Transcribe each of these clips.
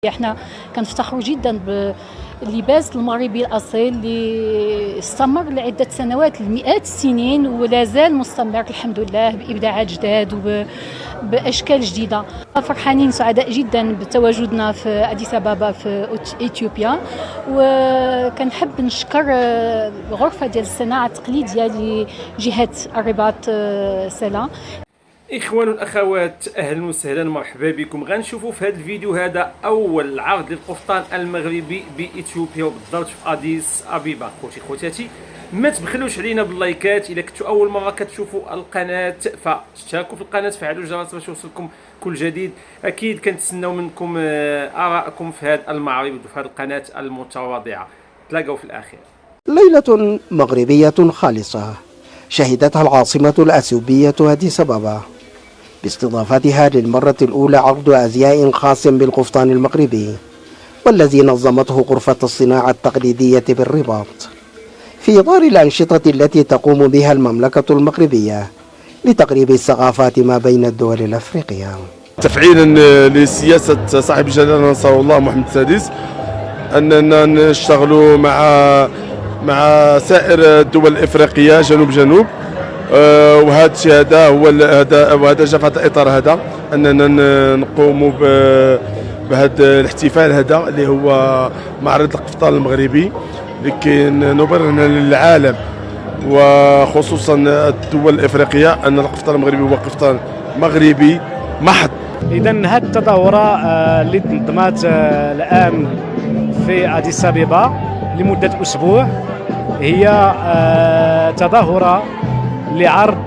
احنا كنفتخروا جدا باللباس المغربي الاصيل اللي استمر لعده سنوات لمئات السنين ولا زال مستمر الحمد لله بابداعات جداد وباشكال جديده. فرحانين سعداء جدا بتواجدنا في اديس ابابا في اثيوبيا، وكنحب نشكر الغرفه ديال الصناعه التقليديه لجهه الرباط سلا. إخوان والأخوات، أهلا وسهلا مرحبا بكم. غنشوفوا في هذا الفيديو هذا أول عرض للقفطان المغربي بإثيوبيا وبالضبط في أديس أبيبا. خوتاتي ما تبخلوش علينا باللايكات. إذا كنتوا أول مرة كتشوفوا القناة فاشتركوا في القناة، فعلوا الجرس باش يوصلكم كل جديد. أكيد كنتسناو منكم آراءكم في هذا المعرض وفي هذه القناة المتواضعة. تلاقوا في الأخير. ليلة مغربية خالصة شهدتها العاصمة الأثيوبية أديس أبابا باستضافتها للمرة الأولى عرض أزياء خاص بالقفطان المغربي، والذي نظمته غرفة الصناعة التقليدية بالرباط في إطار الأنشطة التي تقوم بها المملكة المغربية لتقريب الثقافات ما بين الدول الأفريقية، تفعيلا لسياسة صاحب الجلالة نصر الله محمد السادس أننا نشتغل مع سائر الدول الإفريقية جنوب وهذا الشيء هذا هو وهذا جاء في الاطار هذا اننا نقوم بهذا الاحتفال هذا اللي هو معرض القفطان المغربي، لكي نبرهن للعالم وخصوصا الدول الافريقيه ان القفطان المغربي هو قفطان مغربي محض. اذا هذه التظاهره اللي تنظمت الان في اديس ابيبا لمده اسبوع هي تظاهره لعرض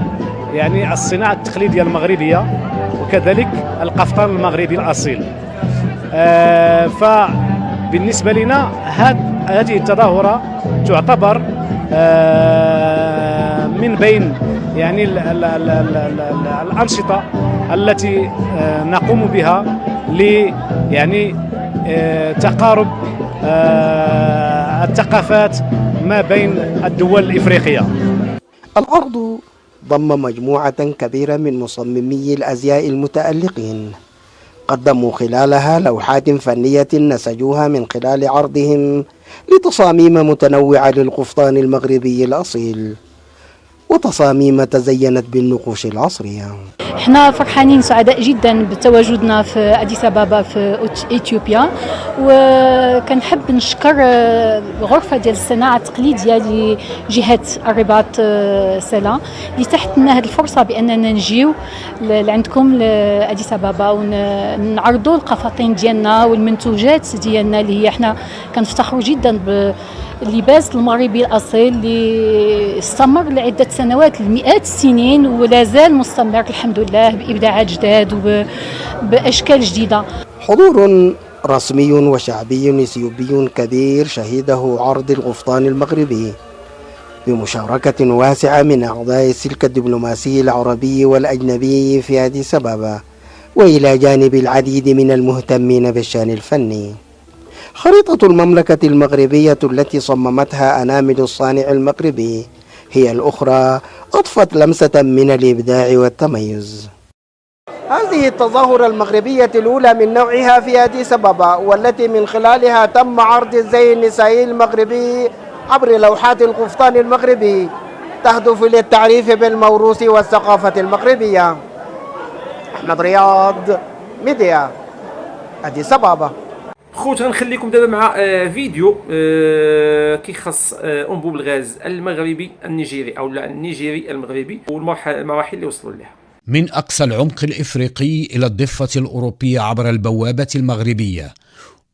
يعني الصناعة التقليدية المغربية وكذلك القفطان المغربي الأصيل. فبالنسبة لنا هذه التظاهرة تعتبر من بين يعني الأنشطة التي نقوم بها يعني تقارب الثقافات ما بين الدول الإفريقية. العرض ضم مجموعة كبيرة من مصممي الأزياء المتألقين قدموا خلالها لوحات فنية نسجوها من خلال عرضهم لتصاميم متنوعة للقفطان المغربي الأصيل وتصاميم تزينت بالنقوش العصرية. احنا فرحانين سعداء جدا بتواجدنا في اديس ابابا في اثيوبيا، وكنحب نشكر الغرفه ديال الصناعه التقليديه لجهه الرباط سلا اللي تحت لنا هذه الفرصه باننا نجيو لعندكم لاديس ابابا ونعرضوا القفاطين ديالنا والمنتوجات ديالنا اللي هي احنا كنفتخروا جدا باللباس المغربي الاصيل اللي استمر لعده سنوات لمئات السنين ولا زال مستمر الحمد لله بابداعات جداد وباشكال جديده. حضور رسمي وشعبي اثيوبي كبير شهده عرض القفطان المغربي بمشاركة واسعة من أعضاء السلك الدبلوماسي العربي والأجنبي في أديس أبابا، وإلى جانب العديد من المهتمين بالشأن الفني. خريطة المملكة المغربية التي صممتها أنامل الصانع المغربي هي الأخرى أضفت لمسة من الإبداع والتميز. هذه التظاهرة المغربية الأولى من نوعها في أديس أبابا، والتي من خلالها تم عرض الزي النسائي المغربي عبر لوحات القفطان المغربي، تهدف للتعريف بالموروث والثقافة المغربية. أحمد رياض، ميديا، أديس أبابا. خوت غنخليكم دابا مع فيديو كيخص انبوب الغاز المغربي النيجيري او النيجيري المغربي والمراحل اللي وصلوا لها. من أقصى العمق الإفريقي إلى الضفة الأوروبية عبر البوابة المغربية،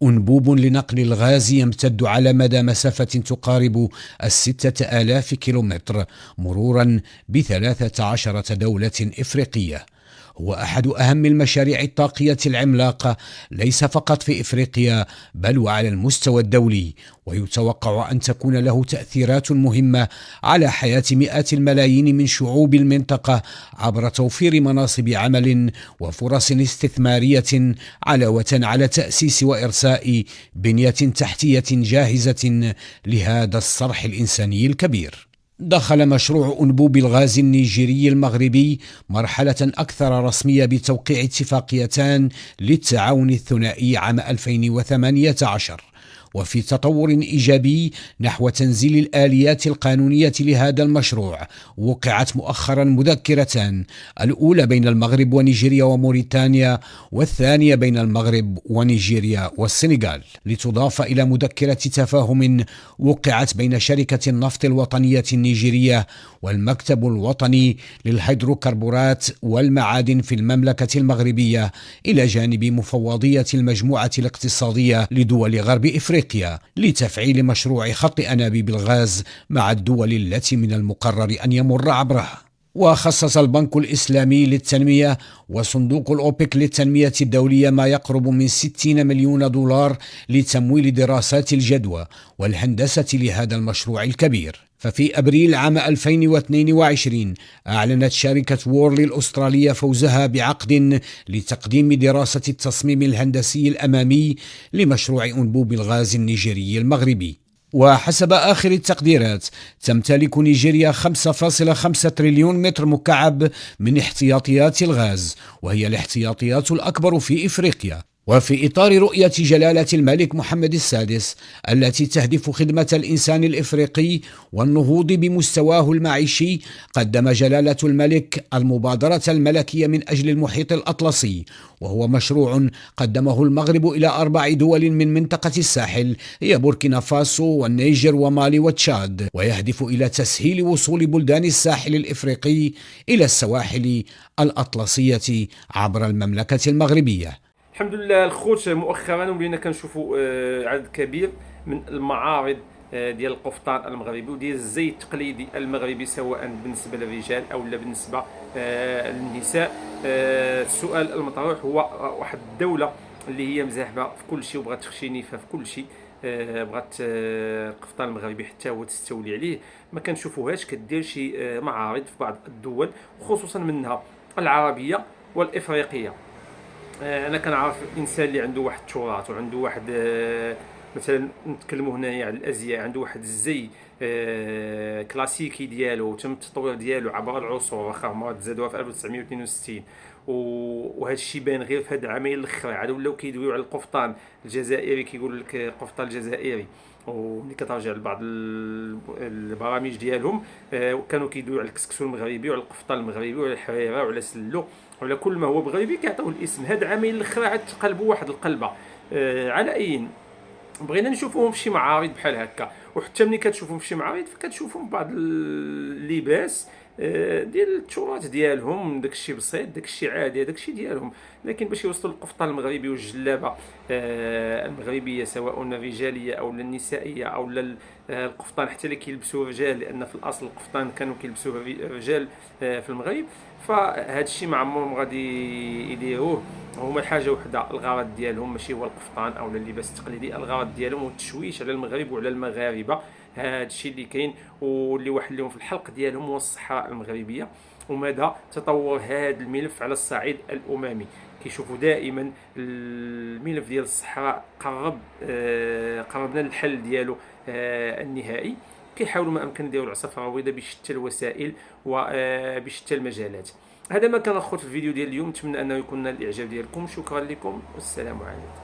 أنبوب لنقل الغاز يمتد على مدى مسافة تقارب 6000 كيلومتر مرورا ب13 دولة إفريقية. هو أحد أهم المشاريع الطاقية العملاقة ليس فقط في إفريقيا بل وعلى المستوى الدولي، ويتوقع أن تكون له تأثيرات مهمة على حياة مئات الملايين من شعوب المنطقة عبر توفير مناصب عمل وفرص استثمارية، علاوة على تأسيس وإرساء بنية تحتية جاهزة لهذا الصرح الإنساني الكبير. دخل مشروع أنبوب الغاز النيجيري المغربي مرحلة أكثر رسمية بتوقيع اتفاقيتان للتعاون الثنائي عام 2018، وفي تطور إيجابي نحو تنزيل الآليات القانونية لهذا المشروع. وقعت مؤخرا مذكرتان، الأولى بين المغرب ونيجيريا وموريتانيا، والثانية بين المغرب ونيجيريا والسنغال، لتضاف إلى مذكرة تفاهم وقعت بين شركة النفط الوطنية النيجيرية والمكتب الوطني للهيدروكربورات والمعادن في المملكة المغربية، إلى جانب مفوضية المجموعة الاقتصادية لدول غرب إفريقيا لتفعيل مشروع خط أنابيب الغاز مع الدول التي من المقرر أن يمر عبرها. وخصص البنك الإسلامي للتنمية وصندوق الأوبك للتنمية الدولية ما يقرب من 60 مليون دولار لتمويل دراسات الجدوى والهندسة لهذا المشروع الكبير. ففي أبريل عام 2022 أعلنت شركة وورلي الأسترالية فوزها بعقد لتقديم دراسة التصميم الهندسي الأمامي لمشروع أنبوب الغاز النيجيري المغربي. وحسب آخر التقديرات تمتلك نيجيريا 5.5 تريليون متر مكعب من احتياطيات الغاز، وهي الاحتياطيات الأكبر في إفريقيا. وفي إطار رؤية جلالة الملك محمد السادس التي تهدف خدمة الإنسان الإفريقي والنهوض بمستواه المعيشي، قدم جلالة الملك المبادرة الملكية من أجل المحيط الأطلسي، وهو مشروع قدمه المغرب إلى 4 دول من منطقة الساحل، هي بوركينا فاسو والنيجر ومالي وتشاد، ويهدف إلى تسهيل وصول بلدان الساحل الإفريقي إلى السواحل الأطلسية عبر المملكة المغربية. الحمد لله الخوت، مؤخرا ولينا كنشوفوا عدد كبير من المعارض ديال القفطان المغربي وديال الزي التقليدي المغربي، سواء بالنسبه للرجال او بالنسبه للنساء. السؤال المطروح هو واحد الدوله اللي هي مزاحبه في كل شيء وبغات تخشي نيفها في كل شيء، بغات القفطان المغربي حتى هو تستولي عليه، ما كنشوفوهاش كدير شي معارض في بعض الدول وخصوصا منها العربيه والافريقيه. انا كنعرف انسان اللي عنده واحد التراث وعنده واحد مثلا نتكلموا هنايا على الازياء، عنده واحد الزي كلاسيكي ديالو تم التطوير ديالو عبر العصور، واخا هما تزادوها في 1962 وهذا الشيء بان غير في هاد العامين الاخر. عاد ولاو كيدويو على القفطان الجزائري، كيقول لك القفطان الجزائري، وملي كترجع لبعض البرامج ديالهم كانوا كيدويو على الكسكسو المغربي وعلى القفطان المغربي وعلى الحريره وعلى سلو وعلى كل ما هو مغربي كيعطيوه الاسم. هاد العامين الاخر عاد تقلبوا واحد القلبه. على اي بغينا نشوفوهم في شي معارض بحال هكا، وحتى ملي كتشوفهم في شي معارض فكتشوفهم بعض اللباس ديال التراث ديالهم، داكشي بسيط، داكشي عادي، داكشي ديالهم. لكن باش يوصلوا القفطان المغربي والجلابه المغربيه سواء الرجاليه او النسائيه او القفطان حتى اللي كيلبسوه الرجال، لان في الاصل القفطان كانوا كيلبسوه الرجال في المغرب، فهاد الشيء ما عمرهم غادي يديروه. هما حاجه وحده، الغرض ديالهم ماشي هو القفطان او اللباس التقليدي، الغرض ديالهم هو التشويش على المغرب وعلى المغاربه. هذا الشيء اللي كاين واللي واحد اليوم في الحلق ديالهم هو الصحراء المغربيه ومدى تطور هذا الملف على الصعيد الاممي. كيشوفوا دائما الملف ديال الصحراء قربنا للحل ديالو النهائي، كيحاولوا ما امكن يديروا العصا الرويضه بشتى الوسائل وبشتى المجالات. هذا ما كان اخوت في الفيديو ديال اليوم، نتمنى انه يكون نال الاعجاب ديالكم. شكرا لكم والسلام عليكم.